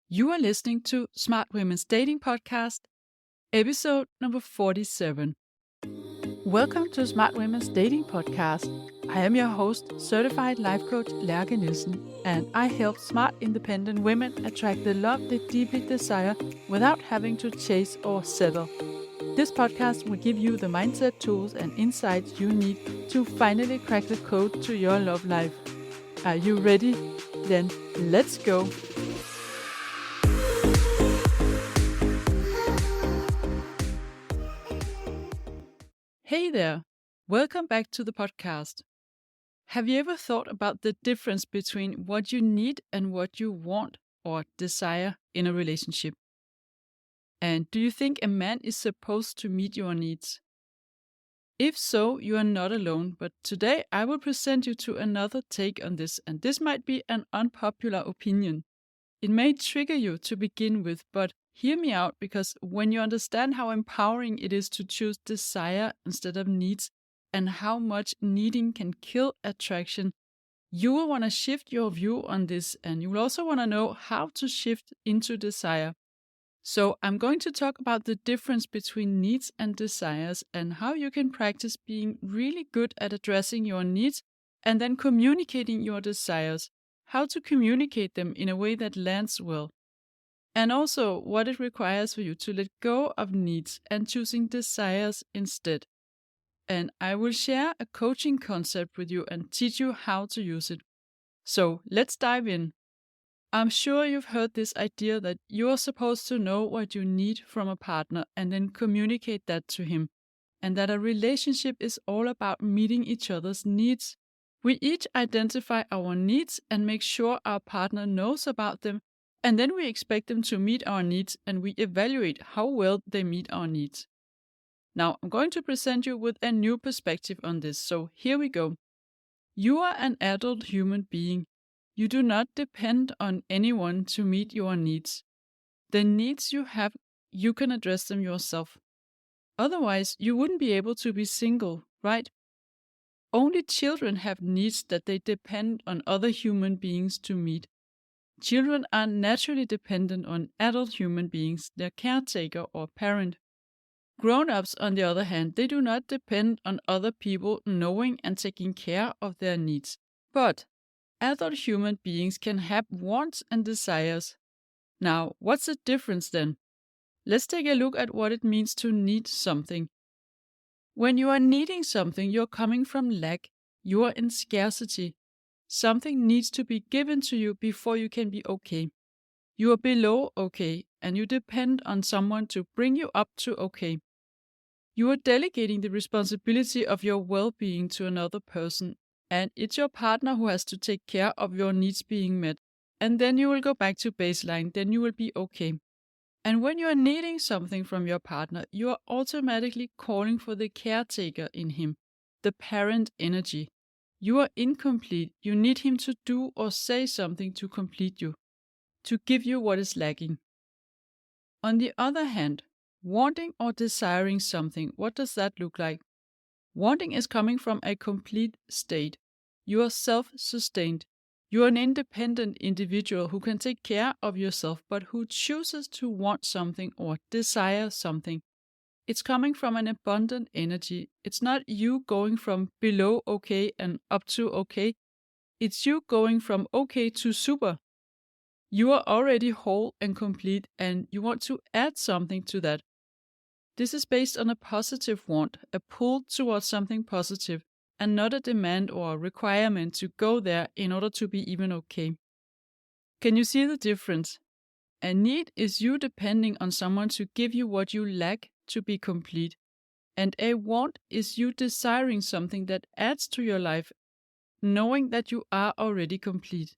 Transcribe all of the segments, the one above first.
You are listening to Smart Women's Dating Podcast, episode number 47. Welcome to Smart Women's Dating Podcast. I am your host, certified life coach Lærke Nielsen, and I help smart, independent women attract the love they deeply desire without having to chase or settle. This podcast will give you the mindset tools and insights you need to finally crack the code to your love life. Are you ready? Then let's go. Hey there, welcome back to the podcast. Have you ever thought about the difference between what you need and what you want or desire in a relationship? And do you think a man is supposed to meet your needs? If so, you are not alone, but today I will present you to another take on this, and this might be an unpopular opinion. It may trigger you to begin with, but hear me out, because when you understand how empowering it is to choose desire instead of needs and how much needing can kill attraction, you will want to shift your view on this, and you will also want to know how to shift into desire. So I'm going to talk about the difference between needs and desires and how you can practice being really good at addressing your needs and then communicating your desires, how to communicate them in a way that lands well, and also what it requires for you to let go of needs and choosing desires instead. And I will share a coaching concept with you and teach you how to use it. So let's dive in. I'm sure you've heard this idea that you're supposed to know what you need from a partner and then communicate that to him, and that a relationship is all about meeting each other's needs. We each identify our needs and make sure our partner knows about them, and then we expect them to meet our needs and we evaluate how well they meet our needs. Now, I'm going to present you with a new perspective on this, so here we go. You are an adult human being. You do not depend on anyone to meet your needs. The needs you have, you can address them yourself. Otherwise, you wouldn't be able to be single, right? Only children have needs that they depend on other human beings to meet. Children are naturally dependent on adult human beings, their caretaker or parent. Grown-ups, on the other hand, they do not depend on other people knowing and taking care of their needs. But adult human beings can have wants and desires. Now, what's the difference then? Let's take a look at what it means to need something. When you are needing something, you're coming from lack. You are in scarcity. Something needs to be given to you before you can be okay. You are below okay, and you depend on someone to bring you up to okay. You are delegating the responsibility of your well-being to another person, and it's your partner who has to take care of your needs being met. And then you will go back to baseline, then you will be okay. And when you are needing something from your partner, you are automatically calling for the caretaker in him, the parent energy. You are incomplete. You need him to do or say something to complete you, to give you what is lacking. On the other hand, wanting or desiring something, what does that look like? Wanting is coming from a complete state. You are self-sustained. You are an independent individual who can take care of yourself, but who chooses to want something or desire something. It's coming from an abundant energy. It's not you going from below okay and up to okay. It's you going from okay to super. You are already whole and complete, and you want to add something to that. This is based on a positive want, a pull towards something positive, and not a demand or a requirement to go there in order to be even okay. Can you see the difference? A need is you depending on someone to give you what you lack to be complete. And a want is you desiring something that adds to your life, knowing that you are already complete.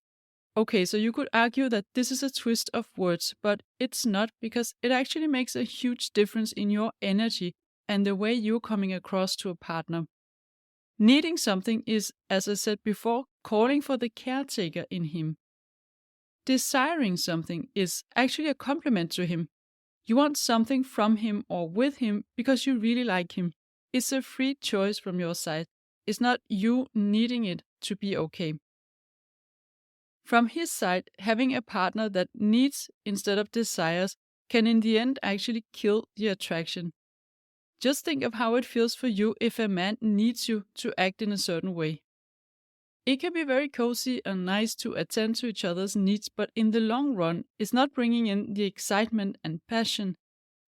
Okay, so you could argue that this is a twist of words, but it's not, because it actually makes a huge difference in your energy and the way you're coming across to a partner. Needing something is, as I said before, calling for the caretaker in him. Desiring something is actually a compliment to him. You want something from him or with him because you really like him. It's a free choice from your side. It's not you needing it to be okay. From his side, having a partner that needs instead of desires can in the end actually kill the attraction. Just think of how it feels for you if a man needs you to act in a certain way. It can be very cozy and nice to attend to each other's needs, but in the long run, it's not bringing in the excitement and passion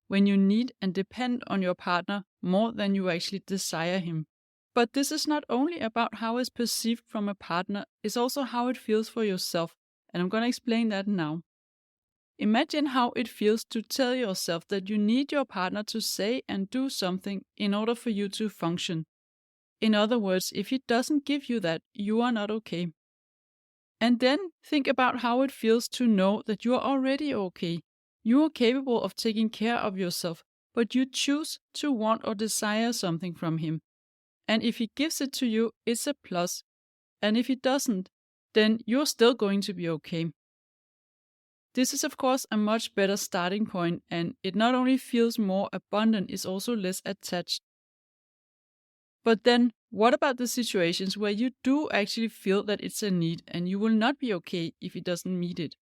when you need and depend on your partner more than you actually desire him. But this is not only about how it's perceived from a partner, it's also how it feels for yourself, and I'm going to explain that now. Imagine how it feels to tell yourself that you need your partner to say and do something in order for you to function. In other words, if he doesn't give you that, you are not okay. And then think about how it feels to know that you are already okay. You are capable of taking care of yourself, but you choose to want or desire something from him. And if he gives it to you, it's a plus. And if he doesn't, then you're still going to be okay. This is, of course, a much better starting point, and it not only feels more abundant, it's also less attached. But then, what about the situations where you do actually feel that it's a need and you will not be okay if he doesn't meet it?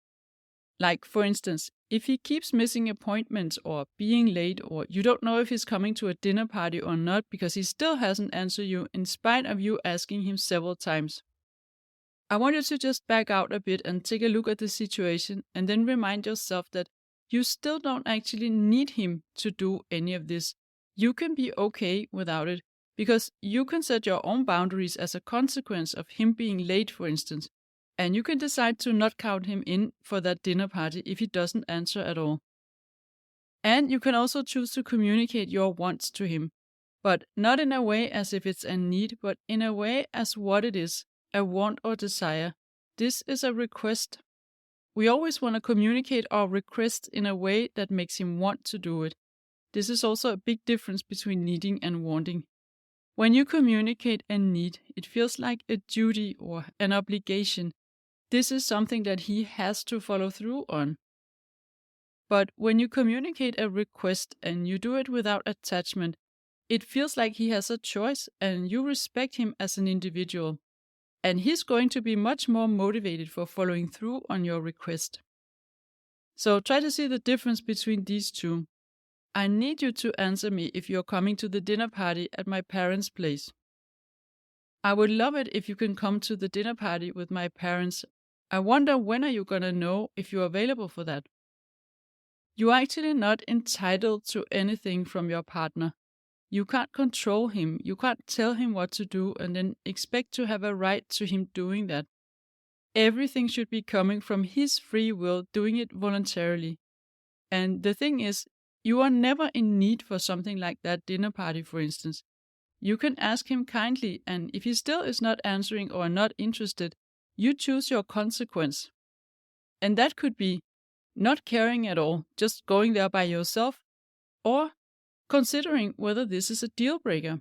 Like, for instance, if he keeps missing appointments or being late, or you don't know if he's coming to a dinner party or not because he still hasn't answered you in spite of you asking him several times. I want you to just back out a bit and take a look at the situation and then remind yourself that you still don't actually need him to do any of this. You can be okay without it because you can set your own boundaries as a consequence of him being late, for instance, and you can decide to not count him in for that dinner party if he doesn't answer at all. And you can also choose to communicate your wants to him, but not in a way as if it's a need, but in a way as what it is. A want or desire. This is a request. We always want to communicate our request in a way that makes him want to do it. This is also a big difference between needing and wanting. When you communicate a need, it feels like a duty or an obligation. This is something that he has to follow through on. But when you communicate a request and you do it without attachment, it feels like he has a choice and you respect him as an individual. And he's going to be much more motivated for following through on your request. So try to see the difference between these two. I need you to answer me if you're coming to the dinner party at my parents' place. I would love it if you can come to the dinner party with my parents. I wonder when are you gonna know if you're available for that? You're actually not entitled to anything from your partner. You can't control him, you can't tell him what to do and then expect to have a right to him doing that. Everything should be coming from his free will, doing it voluntarily. And the thing is, you are never in need for something like that dinner party, for instance. You can ask him kindly, and if he still is not answering or not interested, you choose your consequence. And that could be not caring at all, just going there by yourself, or considering whether this is a deal breaker.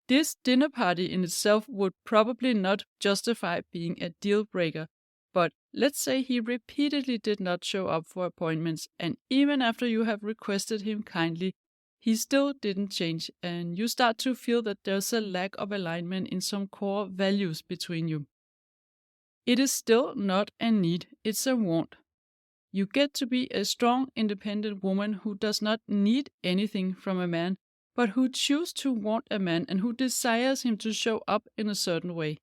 This dinner party in itself would probably not justify being a deal breaker, but let's say he repeatedly did not show up for appointments, and even after you have requested him kindly, he still didn't change, and you start to feel that there's a lack of alignment in some core values between you. It is still not a need, it's a want. You get to be a strong, independent woman who does not need anything from a man, but who chooses to want a man and who desires him to show up in a certain way.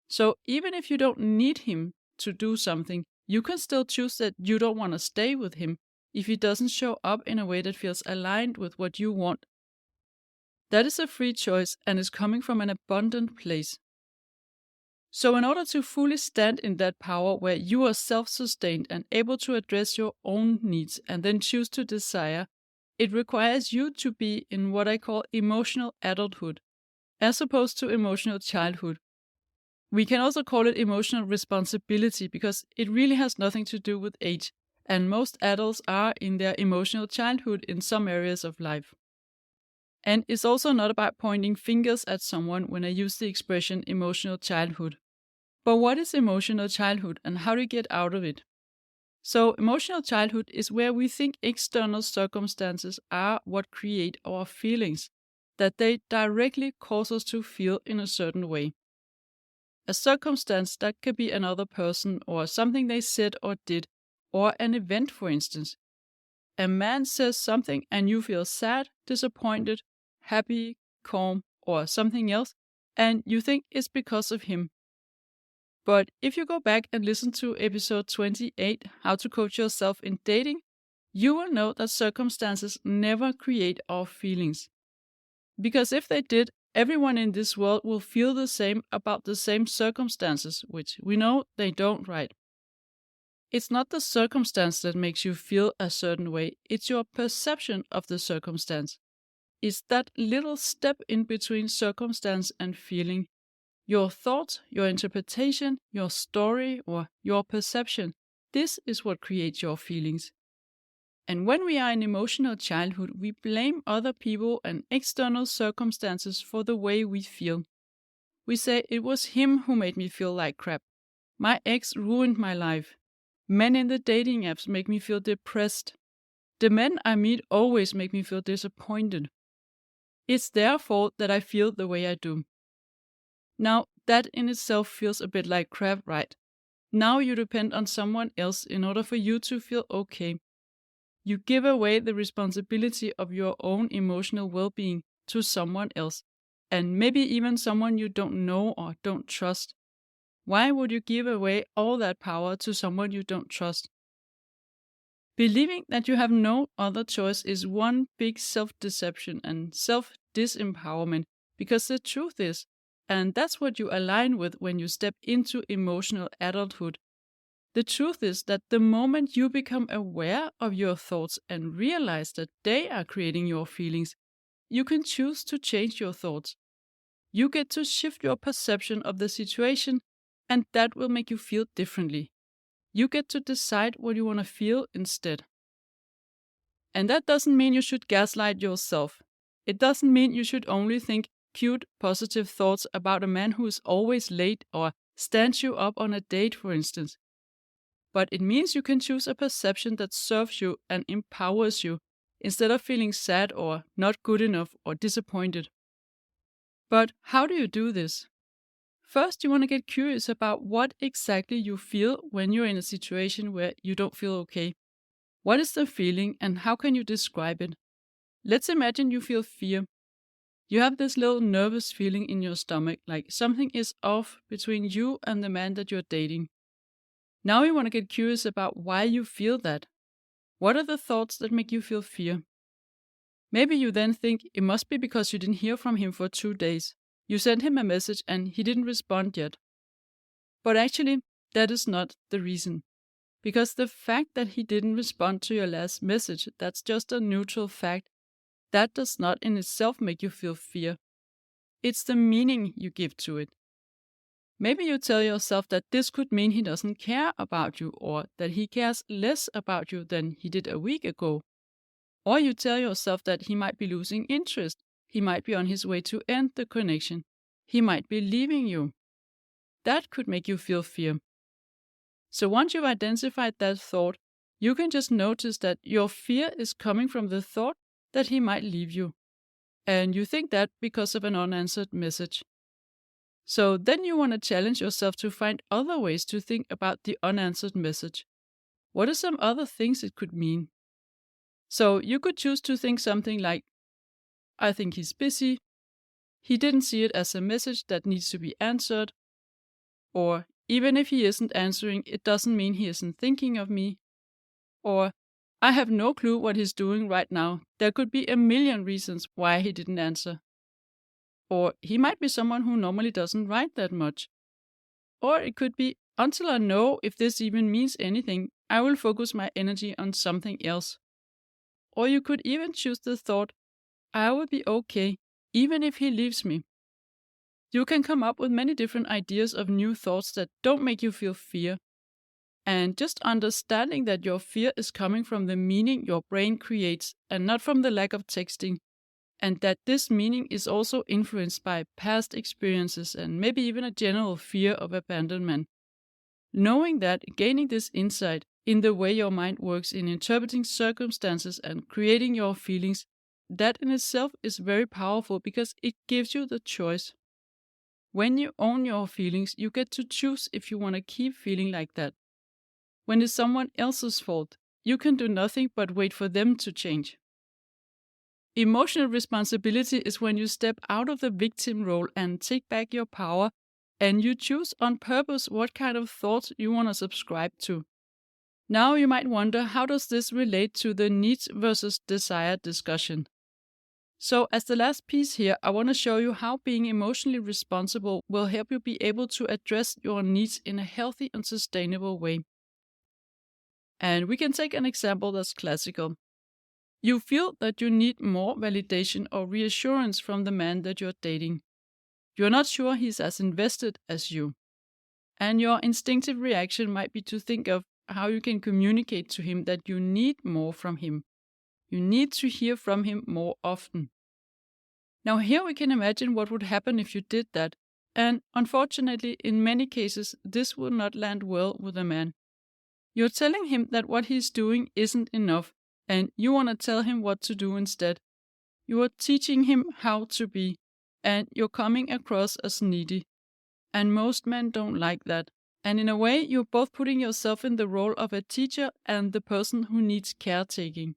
So even if you don't need him to do something, you can still choose that you don't want to stay with him if he doesn't show up in a way that feels aligned with what you want. That is a free choice and is coming from an abundant place. So in order to fully stand in that power where you are self-sustained and able to address your own needs and then choose to desire, it requires you to be in what I call emotional adulthood, as opposed to emotional childhood. We can also call it emotional responsibility because it really has nothing to do with age, and most adults are in their emotional childhood in some areas of life. And it's also not about pointing fingers at someone when I use the expression emotional childhood. But what is emotional childhood and how to get out of it? So, emotional childhood is where we think external circumstances are what create our feelings, that they directly cause us to feel in a certain way. A circumstance that could be another person or something they said or did, or an event, for instance. A man says something and you feel sad, disappointed, happy, calm, or something else, and you think it's because of him. But if you go back and listen to episode 28, How to Coach Yourself in Dating, you will know that circumstances never create our feelings. Because if they did, everyone in this world will feel the same about the same circumstances, which we know they don't, right? It's not the circumstance that makes you feel a certain way, it's your perception of the circumstance. It's that little step in between circumstance and feeling. Your thoughts, your interpretation, your story, or your perception. This is what creates your feelings. And when we are in emotional childhood, we blame other people and external circumstances for the way we feel. We say it was him who made me feel like crap. My ex ruined my life. Men in the dating apps make me feel depressed. The men I meet always make me feel disappointed. It's their fault that I feel the way I do. Now, that in itself feels a bit like crap, right? Now you depend on someone else in order for you to feel okay. You give away the responsibility of your own emotional well-being to someone else, and maybe even someone you don't know or don't trust. Why would you give away all that power to someone you don't trust? Believing that you have no other choice is one big self-deception and self-disempowerment, because the truth is, and that's what you align with when you step into emotional adulthood, the truth is that the moment you become aware of your thoughts and realize that they are creating your feelings, you can choose to change your thoughts. You get to shift your perception of the situation, and that will make you feel differently. You get to decide what you want to feel instead. And that doesn't mean you should gaslight yourself. It doesn't mean you should only think cute, positive thoughts about a man who is always late or stands you up on a date, for instance. But it means you can choose a perception that serves you and empowers you, instead of feeling sad or not good enough or disappointed. But how do you do this? First, you want to get curious about what exactly you feel when you're in a situation where you don't feel okay. What is the feeling and how can you describe it? Let's imagine you feel fear. You have this little nervous feeling in your stomach, like something is off between you and the man that you're dating. Now you want to get curious about why you feel that. What are the thoughts that make you feel fear? Maybe you then think it must be because you didn't hear from him for 2 days. You sent him a message and he didn't respond yet. But actually, that is not the reason. Because the fact that he didn't respond to your last message, that's just a neutral fact. That does not in itself make you feel fear. It's the meaning you give to it. Maybe you tell yourself that this could mean he doesn't care about you, or that he cares less about you than he did a week ago. Or you tell yourself that he might be losing interest, he might be on his way to end the connection, he might be leaving you. That could make you feel fear. So once you've identified that thought, you can just notice that your fear is coming from the thought that he might leave you. And you think that because of an unanswered message. So then you want to challenge yourself to find other ways to think about the unanswered message. What are some other things it could mean? So you could choose to think something like, I think he's busy, he didn't see it as a message that needs to be answered, or even if he isn't answering, it doesn't mean he isn't thinking of me, or I have no clue what he's doing right now, there could be a million reasons why he didn't answer. Or he might be someone who normally doesn't write that much. Or it could be, until I know if this even means anything, I will focus my energy on something else. Or you could even choose the thought, I will be okay, even if he leaves me. You can come up with many different ideas of new thoughts that don't make you feel fear. And just understanding that your fear is coming from the meaning your brain creates and not from the lack of texting, and that this meaning is also influenced by past experiences and maybe even a general fear of abandonment. Knowing that, gaining this insight in the way your mind works in interpreting circumstances and creating your feelings, that in itself is very powerful because it gives you the choice. When you own your feelings, you get to choose if you want to keep feeling like that. When it's someone else's fault, you can do nothing but wait for them to change. Emotional responsibility is when you step out of the victim role and take back your power, and you choose on purpose what kind of thoughts you want to subscribe to. Now you might wonder, how does this relate to the needs versus desire discussion? So as the last piece here, I want to show you how being emotionally responsible will help you be able to address your needs in a healthy and sustainable way. And we can take an example that's classical. You feel that you need more validation or reassurance from the man that you're dating. You're not sure he's as invested as you. And your instinctive reaction might be to think of how you can communicate to him that you need more from him. You need to hear from him more often. Now here we can imagine what would happen if you did that, and unfortunately in many cases this would not land well with a man. You're telling him that what he's doing isn't enough, and you want to tell him what to do instead. You are teaching him how to be, and you're coming across as needy. And most men don't like that. And in a way, you're both putting yourself in the role of a teacher and the person who needs caretaking.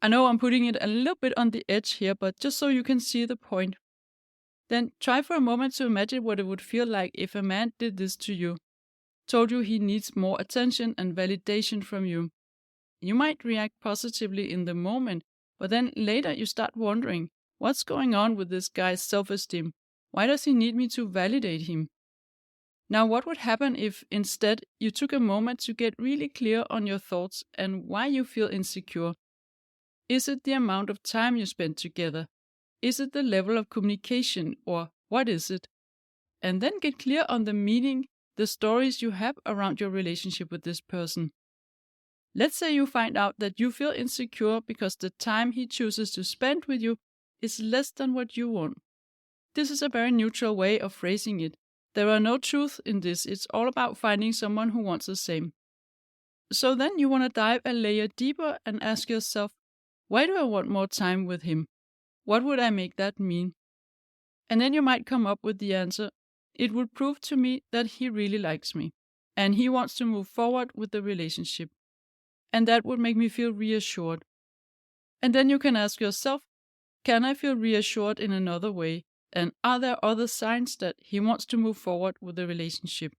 I know I'm putting it a little bit on the edge here, but just so you can see the point. Then try for a moment to imagine what it would feel like if a man did this to you, told you he needs more attention and validation from you. You might react positively in the moment, but then later you start wondering, what's going on with this guy's self-esteem? Why does he need me to validate him? Now, what would happen if instead you took a moment to get really clear on your thoughts and why you feel insecure? Is it the amount of time you spend together? Is it the level of communication, or what is it? And then get clear on the meaning, the stories you have around your relationship with this person. Let's say you find out that you feel insecure because the time he chooses to spend with you is less than what you want. This is a very neutral way of phrasing it. There are no truths in this. It's all about finding someone who wants the same. So then you want to dive a layer deeper and ask yourself, why do I want more time with him? What would I make that mean? And then you might come up with the answer, it would prove to me that he really likes me, and he wants to move forward with the relationship. And that would make me feel reassured. And then you can ask yourself, can I feel reassured in another way? And are there other signs that he wants to move forward with the relationship?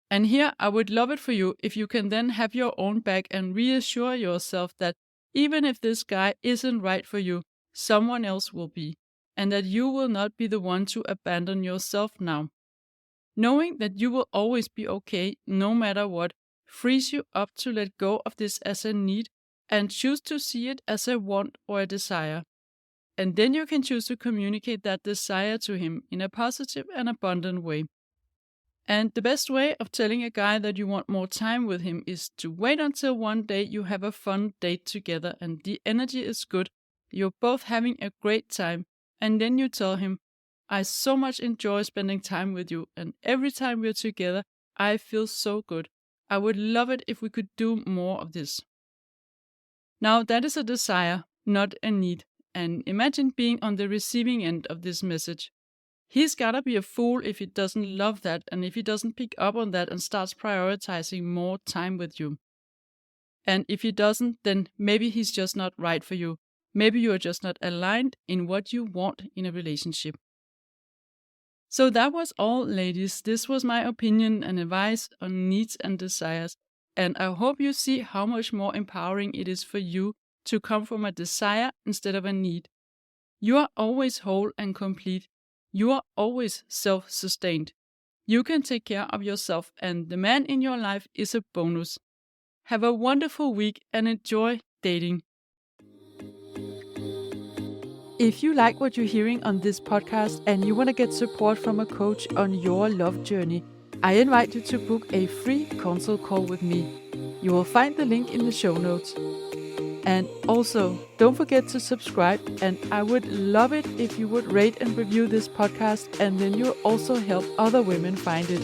And here I would love it for you if you can then have your own back and reassure yourself that even if this guy isn't right for you, someone else will be, and that you will not be the one to abandon yourself now. Knowing that you will always be okay no matter what frees you up to let go of this as a need and choose to see it as a want or a desire. And then you can choose to communicate that desire to him in a positive and abundant way. And the best way of telling a guy that you want more time with him is to wait until one day you have a fun date together and the energy is good, you're both having a great time, and then you tell him, I so much enjoy spending time with you, and every time we're together, I feel so good. I would love it if we could do more of this. Now that is a desire, not a need. And imagine being on the receiving end of this message. He's gotta be a fool if he doesn't love that and if he doesn't pick up on that and starts prioritizing more time with you. And if he doesn't, then maybe he's just not right for you. Maybe you are just not aligned in what you want in a relationship. So that was all, ladies. This was my opinion and advice on needs and desires. And I hope you see how much more empowering it is for you to come from a desire instead of a need. You are always whole and complete. You are always self-sustained. You can take care of yourself, and the man in your life is a bonus. Have a wonderful week and enjoy dating. If you like what you're hearing on this podcast and you want to get support from a coach on your love journey, I invite you to book a free consult call with me. You will find the link in the show notes. And also, don't forget to subscribe, and I would love it if you would rate and review this podcast, and then you'll also help other women find it.